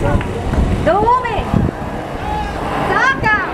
Dūmi! Sākam!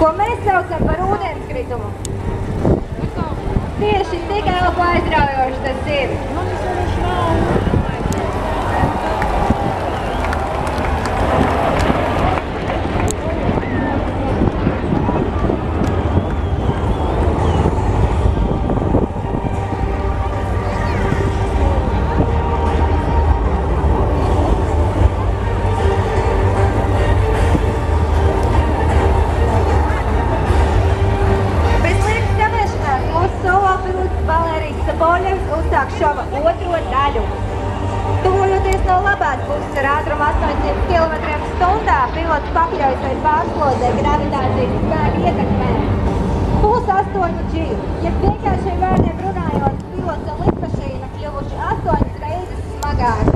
Ko mēs saucam par ūdenskritumu. Tieši tik elpu aizraujoši tas ir. Uzsāk šova otro daļu. Tuvojoties no labās puses ar ātrumu 800 km/h, pilots pakļaujas vai pārslodē gravitācijas spēku ietekmē. Puls 8G. Ja vienkāršiem vārdiem runājot, pilots un lidmašīna kļuvuši 8 reizes smagāki.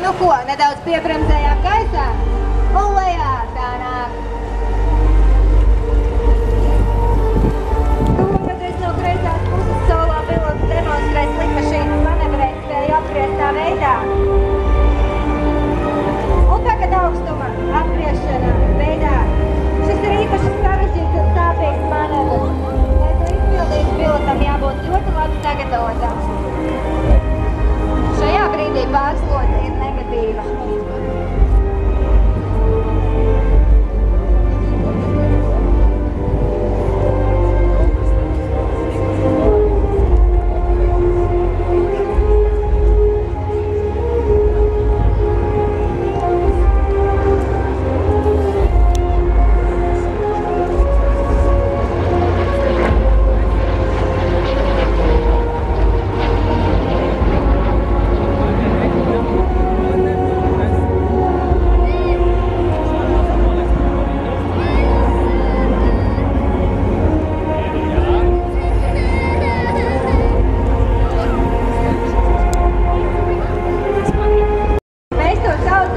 Nu ko, nedaudz piebremzējām gaisā? Un lejā tā nāk. Tuvojoties no kreisās puses, solo pilots demonstrēs lidmašīnas manevrēt spēju apgrieztā veidā. Un tagad augstuma apgriešana veidā. Šis ir īpaši sarežģīts un sāpīgs manevrs. Lai to izpildītu, pilotam jābūt ļoti labi sagatavotam. Šajā brīdī pārslodze ir negatīva.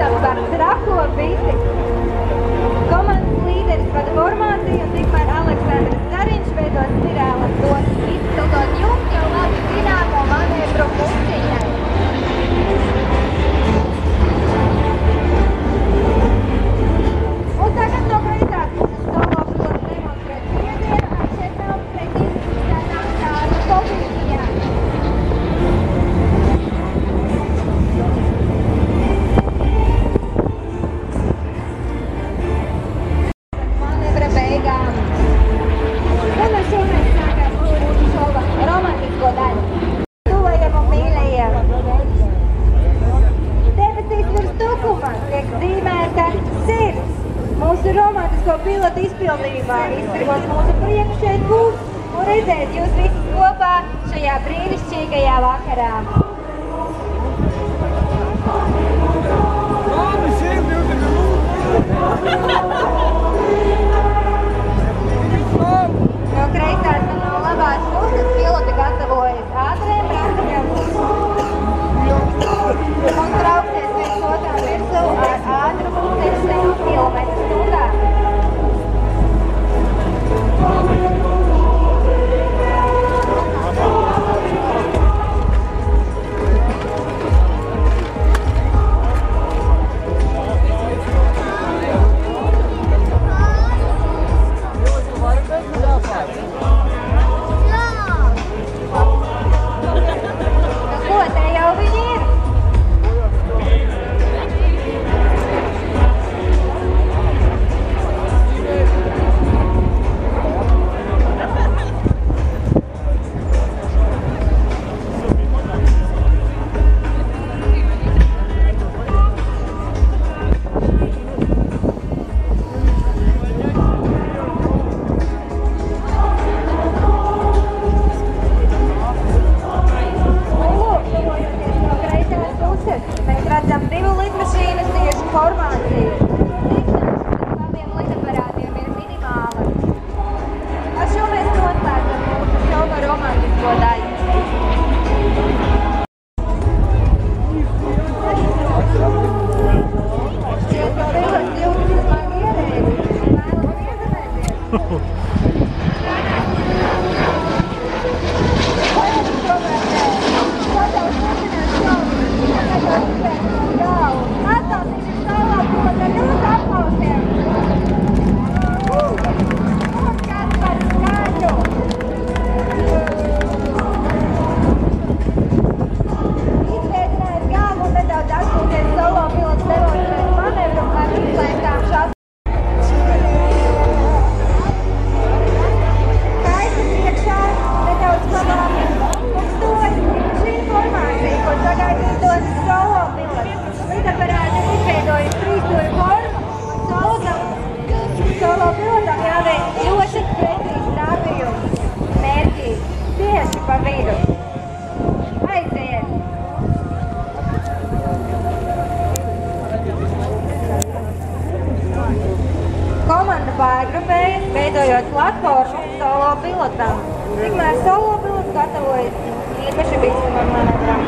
saucams par trako visi. Komandas līderis vada formāciju un tikmēr Aleksandrs Zariņš veido spirāles dotas, izpildot jums jau labi zināmo manevru pusiņai. Un tagad no kreisās puses solo pilots demonstrē spiedienu ar četrām pret izskatām tādu pozīcijām. Manevra beigām. Un ar šo mēs sākām mūsu šova romantisko daļu. Tuvajiem un mīļajiem. Debesīs virs tukuma tiek zīmēta sirds. Mūsu romantisko pilotu izpildījumā izbrīvos mūsu prieku šeit būt un redzēt jūs visus kopā šajā brīnišķīgajā vakarā. No kreisās un no labās puses piloti gatavojas ātriem braukumiem un trauksies viens otram virsū ar ātrumu 600 km/h. Ko, te jau viņi ir? Mēs redzam 2 lidmašīnas tieši formāciju. Dikšanas abiem lidaparātiem ir minimāla. Ar šo mēs noslēdzam mūsu šova romantisko daļu. Šķiet, ka pilots jūtas smagi ierēdzi un vēlas piezemēties. Atbalstīsim solo pilotu ar jūsu aplausiem! Un kas par skaņu! Izveicinājis gāmu un nedaudz atpūties solo pilots demonstrēt manevru ar izslēgtām šāsām. Kaisa priekšā nedaudz pavāmi un stojas šī formācija, ko sagaidītos solo pilots. Lidaparāti ir izveidojis 3-stūri formu un solo pilotam jāveic ļoti precīzs rādījums. Mērķī tieši pa vidu. Aiziet! Komanda pārgrupējas, veidojot platformu solo pilotam. Tikmēr solo pilots gatavojas īpaši bīstamam manevram.